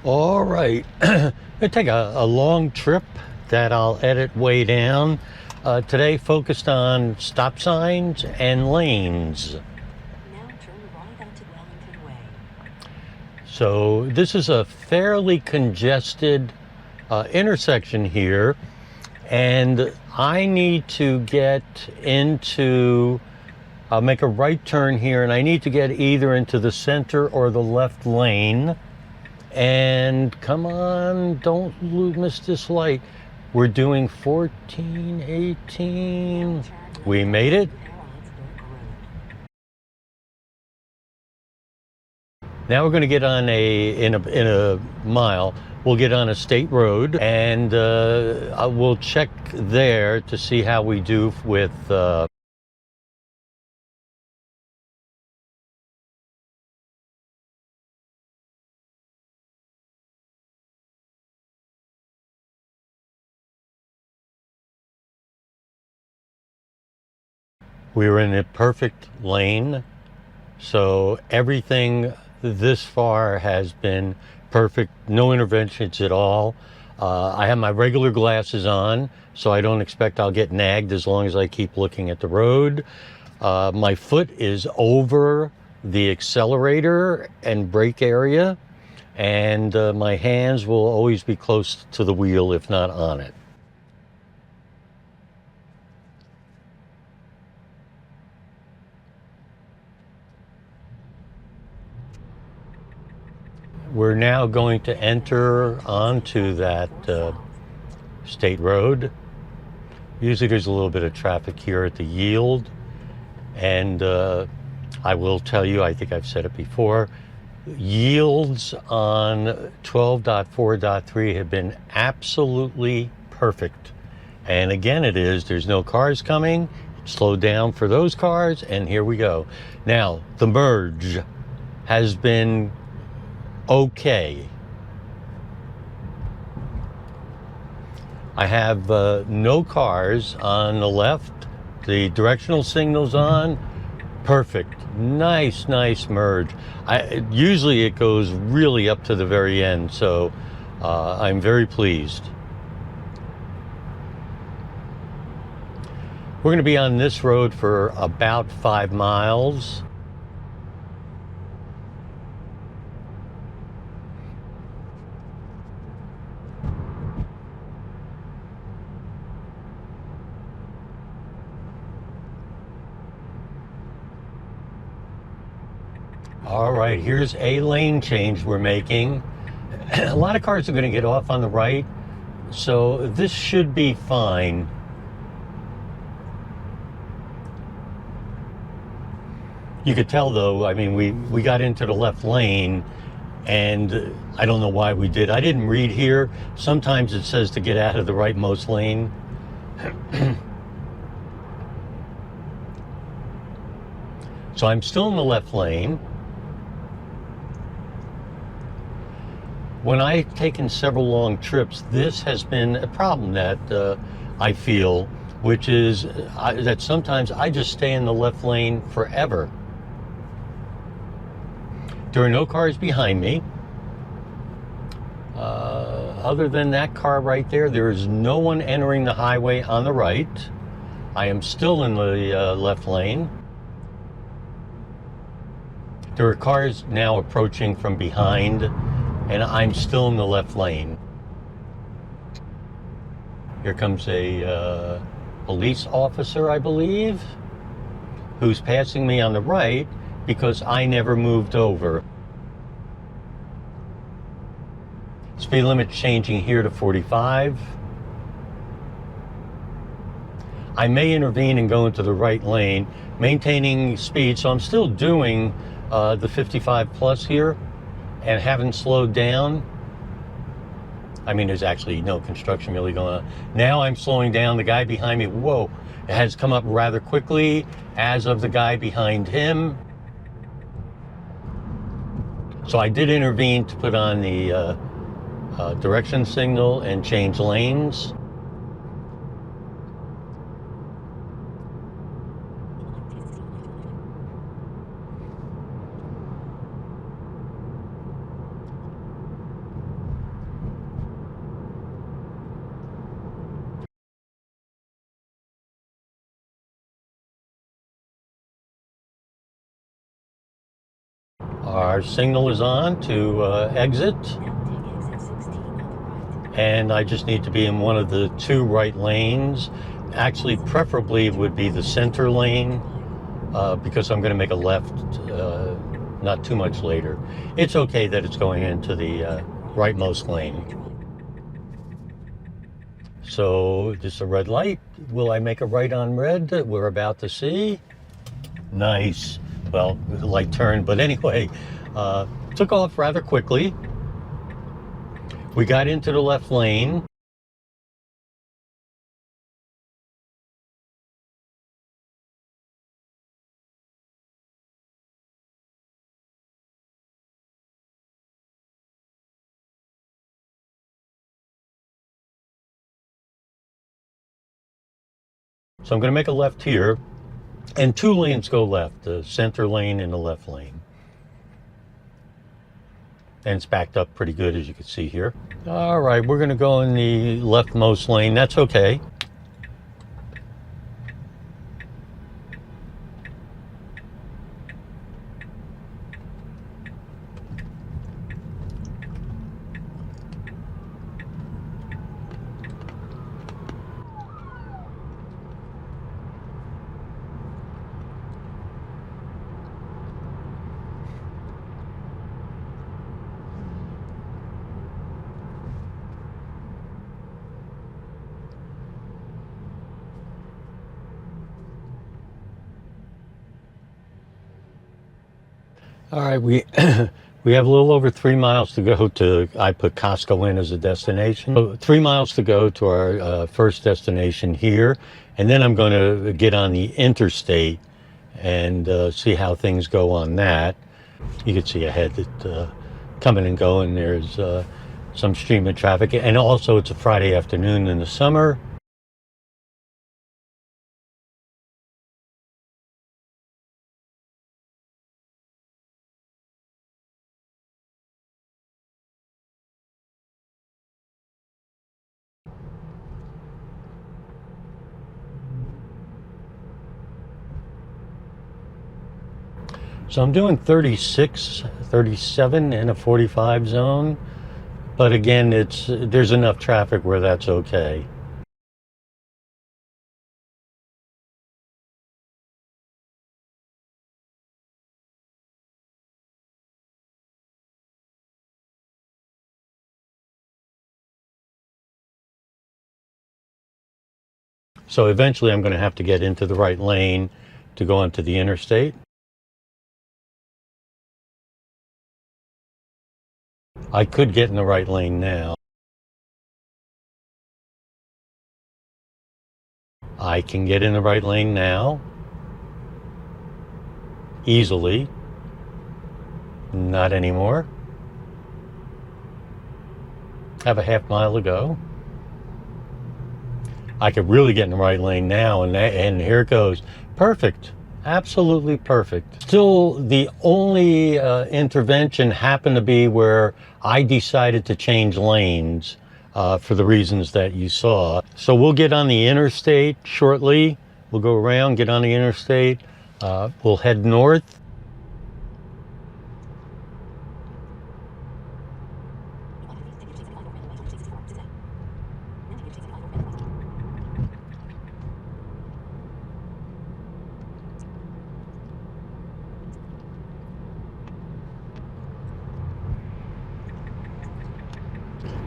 All right, I'm gonna take a long trip that I'll edit way down. Today focused on stop signs and lanes. Now turn right onto Wellington Way. So this is a fairly congested intersection here, and I need to get into, make a right turn here, and I need to get either into the center or the left lane. And come on, don't miss this light. We're doing 14, 18. We made it. Now we're going to get on in a mile. We'll get on a state road, and we'll check there to see how we do with. We were in a perfect lane, so everything this far has been perfect, no interventions at all. I have my regular glasses on, so I don't expect I'll get nagged as long as I keep looking at the road. My foot is over the accelerator and brake area, and my hands will always be close to the wheel, if not on it. We're now going to enter onto that state road. Usually there's a little bit of traffic here at the yield, and I will tell you, I think I've said it before, yields on 12.4.3 have been absolutely perfect. And again, it is, there's no cars coming, slow down for those cars, and here we go. Now, the merge has been okay. I have no cars on the left. The directional signal's on. Perfect. Nice merge. Usually it goes really up to the very end, so I'm very pleased. We're going to be on this road for about 5 miles. All right, here's a lane change we're making. A lot of cars are going to get off on the right, so this should be fine. You could tell though, I mean, we got into the left lane, and I don't know why we did. I didn't read here. Sometimes it says to get out of the rightmost lane. So I'm still in the left lane. When I've taken several long trips, this has been a problem that I feel, which is that sometimes I just stay in the left lane forever. There are no cars behind me. Other than that car right there, there is no one entering the highway on the right. I am still in the left lane. There are cars now approaching from behind, and I'm still in the left lane. Here comes a police officer, I believe, who's passing me on the right because I never moved over. Speed limit changing here to 45. I may intervene and go into the right lane, maintaining speed, so I'm still doing the 55 plus here and haven't slowed down. I mean, there's actually no construction really going on. Now I'm slowing down. The guy behind me, whoa, it has come up rather quickly, as of the guy behind him. So I did intervene to put on the direction signal and change lanes. Our signal is on to exit, Now take exit 16 on the right. and I just need to be in one of the two right lanes. Actually, preferably it would be the center lane, because I'm going to make a left not too much later. It's okay that it's going into the rightmost lane. So this is a red light. Will I make a right on red that we're about to see? Nice. Well, the light turned, but anyway, took off rather quickly. We got into the left lane. So I'm going to make a left here, and two lanes go left, the center lane and the left lane. And it's backed up pretty good, as you can see here. All right, we're going to go in the leftmost lane. That's okay. All right, we we have a little over 3 miles to go to, I put Costco in as a destination. So 3 miles to go to our first destination here, and then I'm going to get on the interstate and see how things go on that. You can see ahead that coming and going, there's some stream of traffic, and also it's a Friday afternoon in the summer. So I'm doing 36, 37 in a 45 zone, but again, there's enough traffic where that's okay. So eventually I'm going to have to get into the right lane to go onto the interstate. I could get in the right lane now. I can get in the right lane now. Easily. Not anymore. Have a half mile to go. I could really get in the right lane now, and here it goes. Perfect. Absolutely perfect. Still, the only intervention happened to be where I decided to change lanes for the reasons that you saw. So we'll get on the interstate shortly. We'll go around, get on the interstate. We'll head north.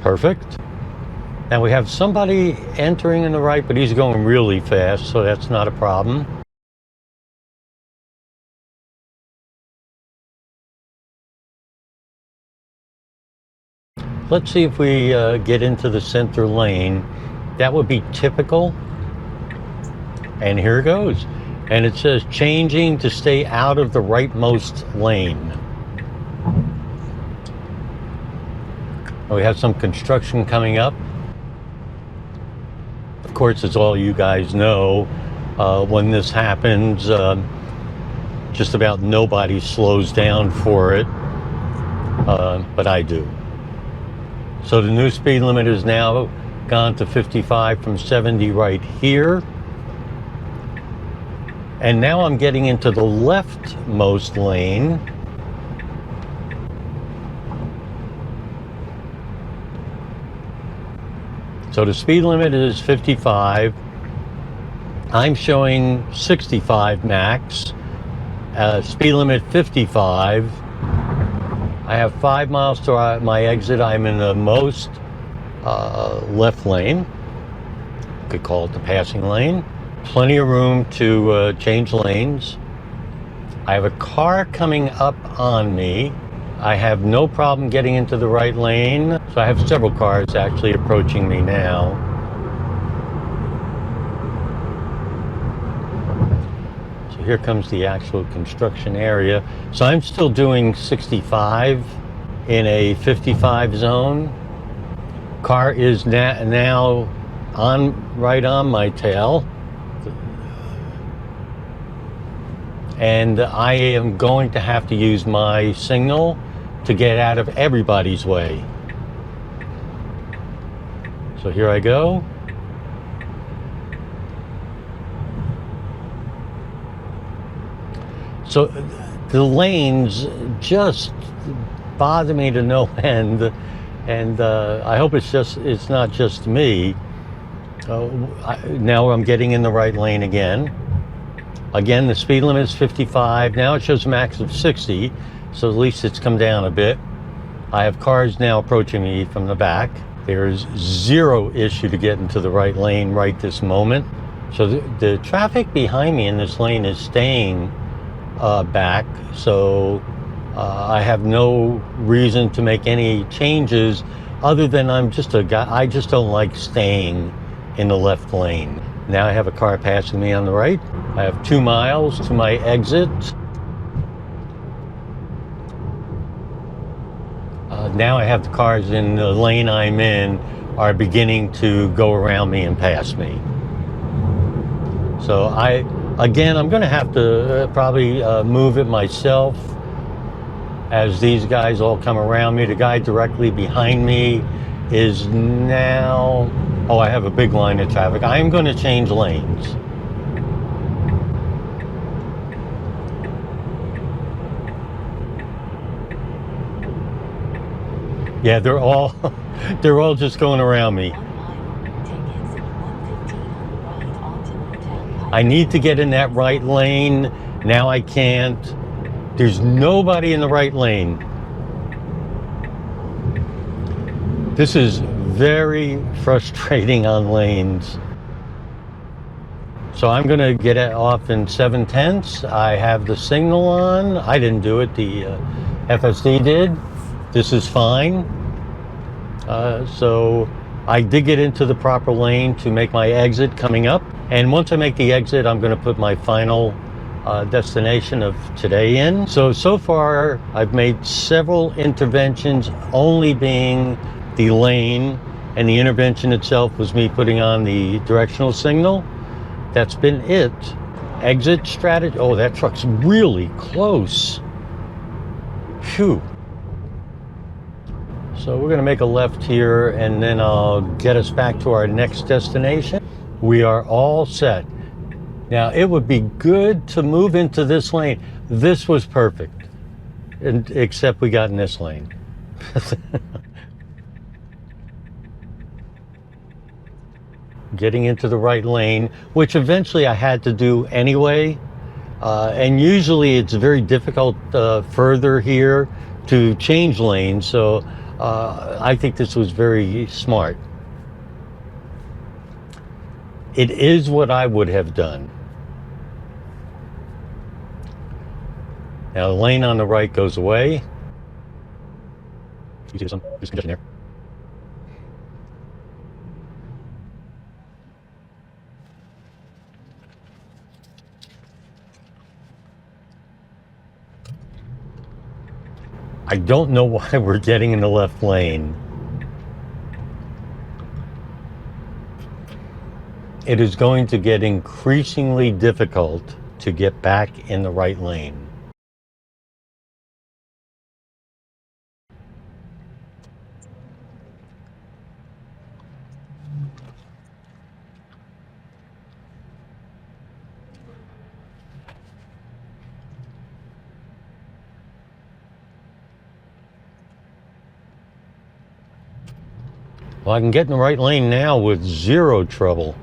Perfect. Now we have somebody entering in the right, but he's going really fast, so that's not a problem. Let's see if we get into the center lane. That would be typical. And here it goes. And it says changing to stay out of the rightmost lane. We have some construction coming up. Of course, as all you guys know, when this happens, just about nobody slows down for it, but I do. So the new speed limit is now gone to 55 from 70 right here. And now I'm getting into the leftmost lane. So the speed limit is 55. I'm showing 65 max. Speed limit 55. I have 5 miles to my exit. I'm in the most left lane. Could call it the passing lane. Plenty of room to change lanes. I have a car coming up on me. I have no problem getting into the right lane. So I have several cars actually approaching me now. So here comes the actual construction area. So I'm still doing 65 in a 55 zone. Car is now right on my tail. And I am going to have to use my signal to get out of everybody's way. So here I go. So the lanes just bother me to no end, and I hope it's not just me. Now I'm getting in the right lane again. Again, the speed limit is 55. Now it shows a max of 60, so at least it's come down a bit. I have cars now approaching me from the back. There's zero issue to get into the right lane right this moment. So the traffic behind me in this lane is staying back, so I have no reason to make any changes other than I'm just a guy. I just don't like staying in the left lane. Now I have a car passing me on the right. I have 2 miles to my exit. Now I have the cars in the lane I'm in are beginning to go around me and pass me. So I'm going to have to probably move it myself as these guys all come around me. The guy directly behind me is now, I have a big line of traffic. I am going to change lanes. Yeah, they're all just going around me. I need to get in that right lane. Now I can't. There's nobody in the right lane. This is very frustrating on lanes. So I'm going to get off in 7/10. I have the signal on. I didn't do it. The FSD did. This is fine. So I did get into the proper lane to make my exit coming up. And once I make the exit, I'm going to put my final destination of today in. So far, I've made several interventions, only being the lane, and the intervention itself was me putting on the directional signal. That's been it. Exit strategy. Oh, that truck's really close. Phew. So we're going to make a left here, and then I'll get us back to our next destination. We are all set. Now, it would be good to move into this lane. This was perfect, except we got in this lane. Getting into the right lane, which eventually I had to do anyway. And usually it's very difficult further here to change lanes. So I think this was very smart. It is what I would have done. Now the lane on the right goes away. You see there's congestion there. I don't know why we're getting in the left lane. It is going to get increasingly difficult to get back in the right lane. Well, I can get in the right lane now with zero trouble.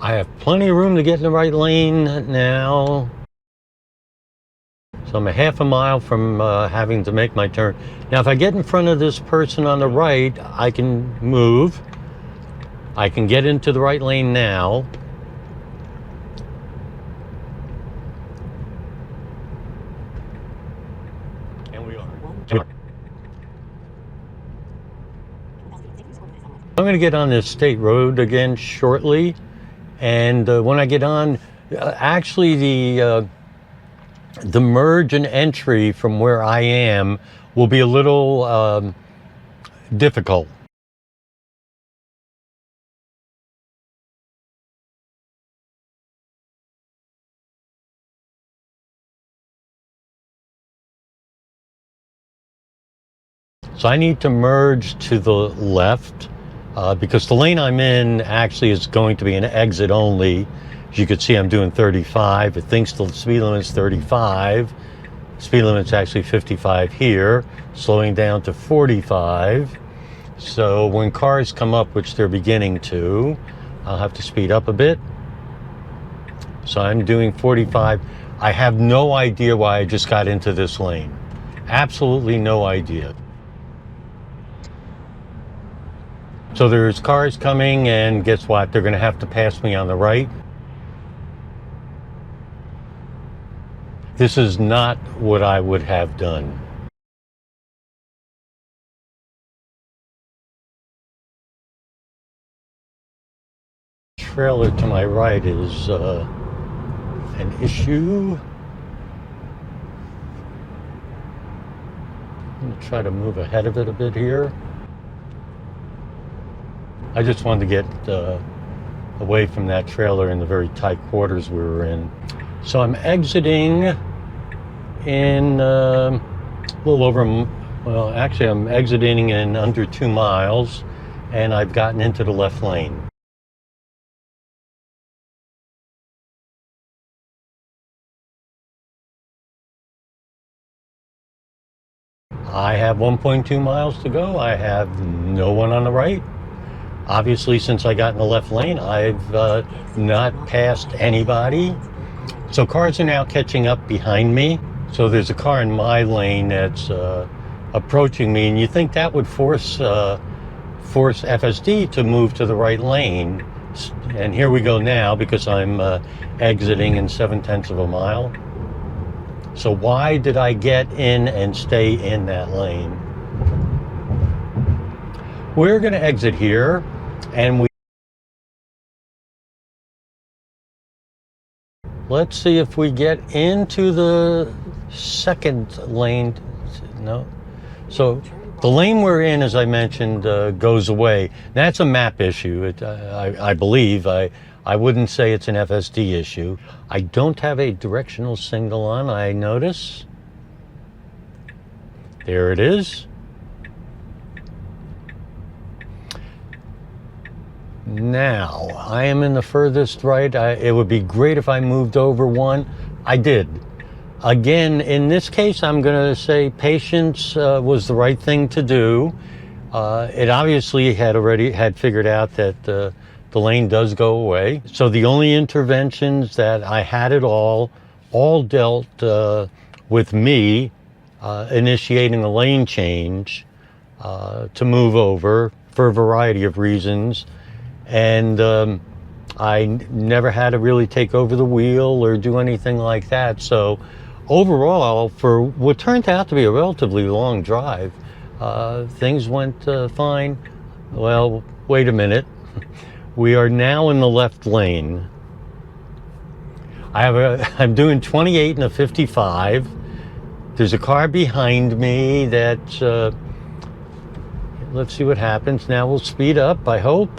I have plenty of room to get in the right lane now. So I'm a half a mile from having to make my turn. Now, if I get in front of this person on the right, I can move. I can get into the right lane now. And we are. I'm going to get on this state road again shortly. And when I get on, actually the merge and entry from where I am will be a little difficult. So I need to merge to the left because the lane I'm in actually is going to be an exit only. As you can see, I'm doing 35. It thinks the speed limit's 35. Speed limit's actually 55 here, slowing down to 45. So when cars come up, which they're beginning to, I'll have to speed up a bit. So I'm doing 45. I have no idea why I just got into this lane. Absolutely no idea. So there's cars coming, and guess what? They're going to have to pass me on the right. This is not what I would have done. Trailer to my right is an issue. I'm going to try to move ahead of it a bit here. I just wanted to get away from that trailer in the very tight quarters we were in. So I'm exiting in a little over, well, actually I'm exiting in under 2 miles, and I've gotten into the left lane. I have 1.2 miles to go. I have no one on the right. Obviously, since I got in the left lane, I've not passed anybody. So cars are now catching up behind me. So there's a car in my lane that's approaching me, and you think that would force FSD to move to the right lane. And here we go now, because I'm exiting in 0.7 of a mile. So why did I get in and stay in that lane? We're going to exit here, and let's see if we get into the second lane. No. So the lane we're in, as I mentioned, goes away. That's a map issue, I believe. I wouldn't say it's an FSD issue. I don't have a directional signal on, I notice. There it is. Now, I am in the furthest right. It would be great if I moved over one. I did. Again, in this case, I'm going to say patience was the right thing to do. It obviously had figured out that the lane does go away. So the only interventions that I had at all dealt with me initiating a lane change to move over for a variety of reasons. And I never had to really take over the wheel or do anything like that. So overall, for what turned out to be a relatively long drive, things went fine. Well, wait a minute. We are now in the left lane. I'm doing 28 and a 55. There's a car behind me that, let's see what happens. Now we'll speed up, I hope.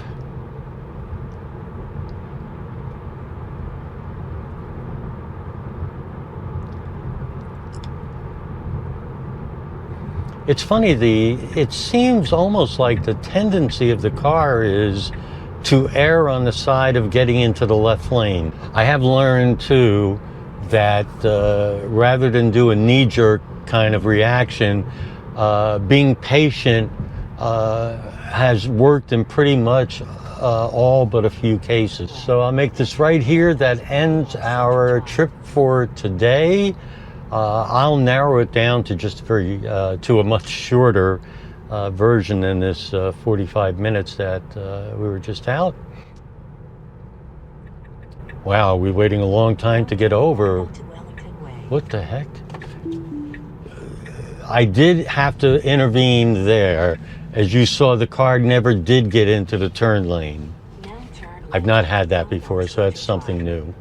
It's funny, it seems almost like the tendency of the car is to err on the side of getting into the left lane. I have learned too that rather than do a knee-jerk kind of reaction, being patient has worked in pretty much all but a few cases. So I'll make this right here. That ends our trip for today. I'll narrow it down to just to a much shorter version than this 45 minutes that we were just out. Wow, we're waiting a long time to get over. To Wellington Way. What the heck? I did have to intervene there. As you saw, the car never did get into the turn lane. Now turn I've not had that before, so that's something new.